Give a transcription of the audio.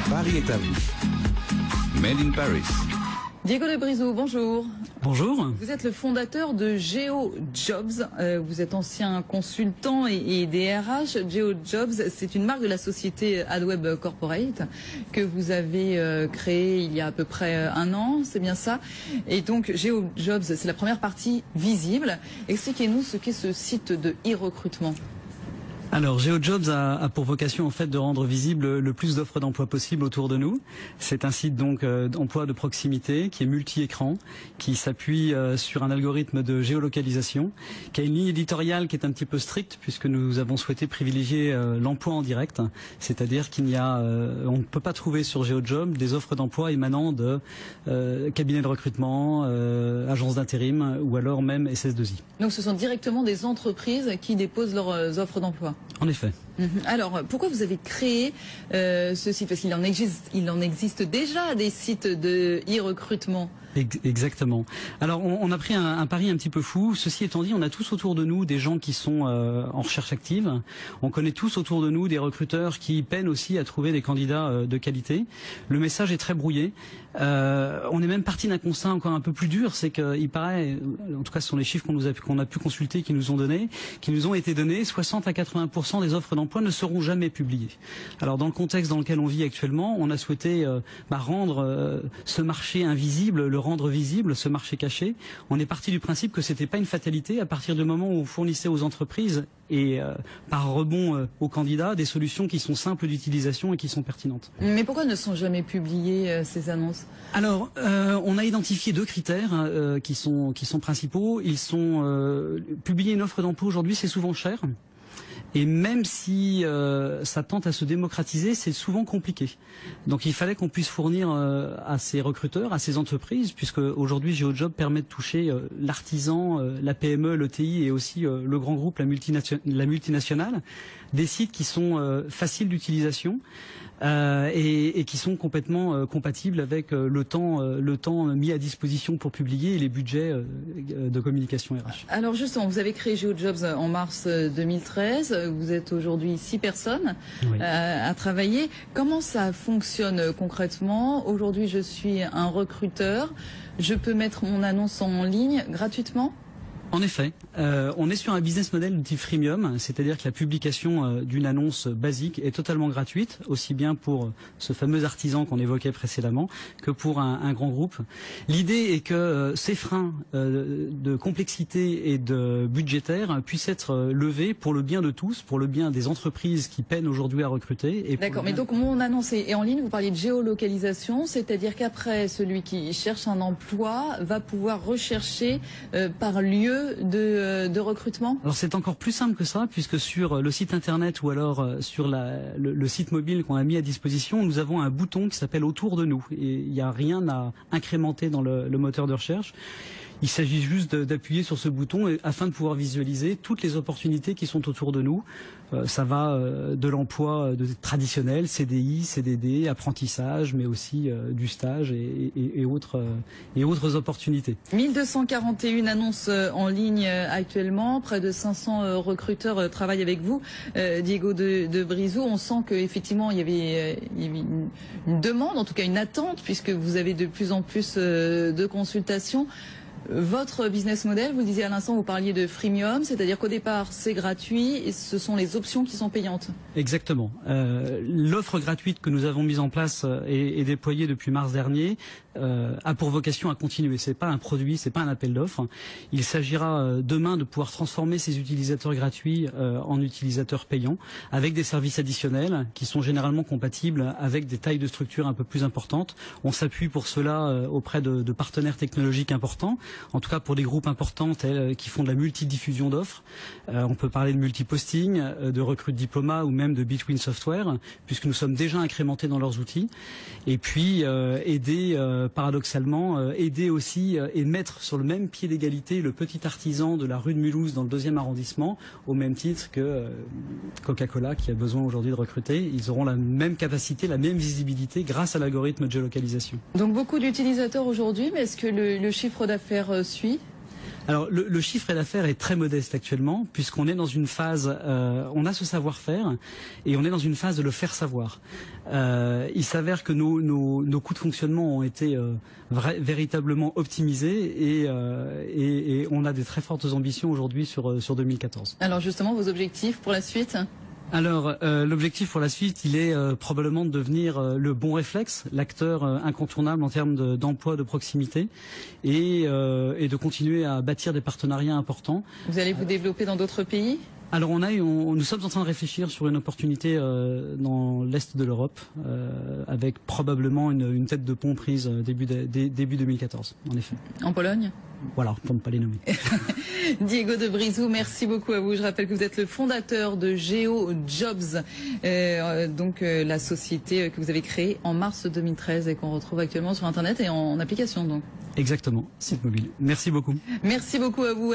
Paris est à vous. Made in Paris. Diego de Brizou, bonjour. Bonjour. Vous êtes le fondateur de GeoJobs. Vous êtes ancien consultant et DRH. GeoJobs, c'est une marque de la société AdWeb Corporate que vous avez créée il y a à peu près un an, c'est bien ça. Et donc GeoJobs, c'est la première partie visible. Expliquez-nous ce qu'est ce site de e-recrutement. Alors, GeoJobs a pour vocation en fait de rendre visible le plus d'offres d'emploi possible autour de nous. C'est un site donc d'emploi de proximité qui est multi-écran, qui s'appuie sur un algorithme de géolocalisation, qui a une ligne éditoriale qui est un petit peu stricte puisque nous avons souhaité privilégier l'emploi en direct, c'est-à-dire qu'il n'y a, on ne peut pas trouver sur GeoJobs des offres d'emploi émanant de cabinets de recrutement, agences d'intérim ou alors même SS2I. Donc, ce sont directement des entreprises qui déposent leurs offres d'emploi. En effet. Alors, pourquoi vous avez créé ce site? Parce qu'il en existe déjà des sites de e-recrutement. Exactement. Alors, on a pris un pari un petit peu fou. Ceci étant dit, on a tous autour de nous des gens qui sont en recherche active. On connaît tous autour de nous des recruteurs qui peinent aussi à trouver des candidats de qualité. Le message est très brouillé. On est même parti d'un constat encore un peu plus dur, c'est qu'il paraît, en tout cas ce sont les chiffres qu'on a pu consulter, qui nous ont été donnés, 60 à 80% des offres d'emploi ne seront jamais publiées. Alors dans le contexte dans lequel on vit actuellement, on a souhaité rendre ce marché invisible, le rendre visible, ce marché caché. On est parti du principe que c'était pas une fatalité à partir du moment où on fournissait aux entreprises et par rebond aux candidats des solutions qui sont simples d'utilisation et qui sont pertinentes. Mais pourquoi ne sont jamais publiées ces annonces? Alors, on a identifié deux critères qui sont principaux. Ils sont publier une offre d'emploi aujourd'hui, c'est souvent cher. Et même si ça tente à se démocratiser, c'est souvent compliqué. Donc il fallait qu'on puisse fournir à ces recruteurs, à ces entreprises, puisque aujourd'hui GeoJobs permet de toucher l'artisan, la PME, l'ETI et aussi le grand groupe, la multinationale, des sites qui sont faciles d'utilisation et qui sont complètement compatibles avec le temps mis à disposition pour publier et les budgets de communication RH. Alors justement, vous avez créé GeoJobs en mars 2013. Vous êtes aujourd'hui 6 personnes à travailler. Comment ça fonctionne concrètement? Aujourd'hui, je suis un recruteur. Je peux mettre mon annonce en ligne gratuitement? En effet, on est sur un business model de type freemium, c'est-à-dire que la publication d'une annonce basique est totalement gratuite, aussi bien pour ce fameux artisan qu'on évoquait précédemment que pour un grand groupe. L'idée est que ces freins de complexité et de budgétaire puissent être levés pour le bien de tous, pour le bien des entreprises qui peinent aujourd'hui à recruter. D'accord, mais donc mon annonce est en ligne, vous parliez de géolocalisation, c'est-à-dire qu'après, celui qui cherche un emploi va pouvoir rechercher par lieu de recrutement? Alors c'est encore plus simple que ça, puisque sur le site internet ou alors sur le site mobile qu'on a mis à disposition, nous avons un bouton qui s'appelle Autour de nous. Et il n'y a rien à incrémenter dans le moteur de recherche. Il s'agit juste d'appuyer sur ce bouton afin de pouvoir visualiser toutes les opportunités qui sont autour de nous. Ça va de l'emploi traditionnel, CDI, CDD, apprentissage, mais aussi du stage et autres opportunités. 1241 annonces en ligne actuellement, près de 500 recruteurs travaillent avec vous. Diego de Brizou, on sent qu'effectivement il y avait une demande, en tout cas une attente, puisque vous avez de plus en plus de consultations. Votre business model, vous le disiez à l'instant, vous parliez de freemium, c'est-à-dire qu'au départ c'est gratuit et ce sont les options qui sont payantes. Exactement. L'offre gratuite que nous avons mise en place et déployée depuis mars dernier a pour vocation à continuer. C'est pas un produit, c'est pas un appel d'offres. Il s'agira demain de pouvoir transformer ces utilisateurs gratuits en utilisateurs payants avec des services additionnels qui sont généralement compatibles avec des tailles de structure un peu plus importantes. On s'appuie pour cela auprès de partenaires technologiques importants. En tout cas pour des groupes importants qui font de la multidiffusion d'offres. On peut parler de multiposting, de Recrute Diploma ou même de Between Software, puisque nous sommes déjà incrémentés dans leurs outils. Et puis paradoxalement, aider aussi et mettre sur le même pied d'égalité le petit artisan de la rue de Mulhouse dans le 2e arrondissement, au même titre que Coca-Cola qui a besoin aujourd'hui de recruter. Ils auront la même capacité, la même visibilité grâce à l'algorithme de géolocalisation. Donc beaucoup d'utilisateurs aujourd'hui, mais est-ce que le chiffre d'affaires suit? Alors le chiffre d'affaires est très modeste actuellement, puisqu'on est dans une phase, on a ce savoir-faire et on est dans une phase de le faire savoir. Il s'avère que nos coûts de fonctionnement ont été véritablement optimisés et on a des très fortes ambitions aujourd'hui sur 2014. Alors justement, vos objectifs pour la suite? Alors, l'objectif pour la suite, il est probablement de devenir le bon réflexe, l'acteur incontournable en termes d'emploi de proximité et de continuer à bâtir des partenariats importants. Vous allez vous développer dans d'autres pays? Alors nous sommes en train de réfléchir sur une opportunité dans l'est de l'Europe, avec probablement une tête de pont prise début 2014, en effet. En Pologne? Voilà, pour ne pas les nommer. Diego de Brizou, merci beaucoup à vous. Je rappelle que vous êtes le fondateur de GeoJobs, la société que vous avez créée en mars 2013 et qu'on retrouve actuellement sur Internet et en application donc. Exactement, site mobile. Merci beaucoup. Merci beaucoup à vous.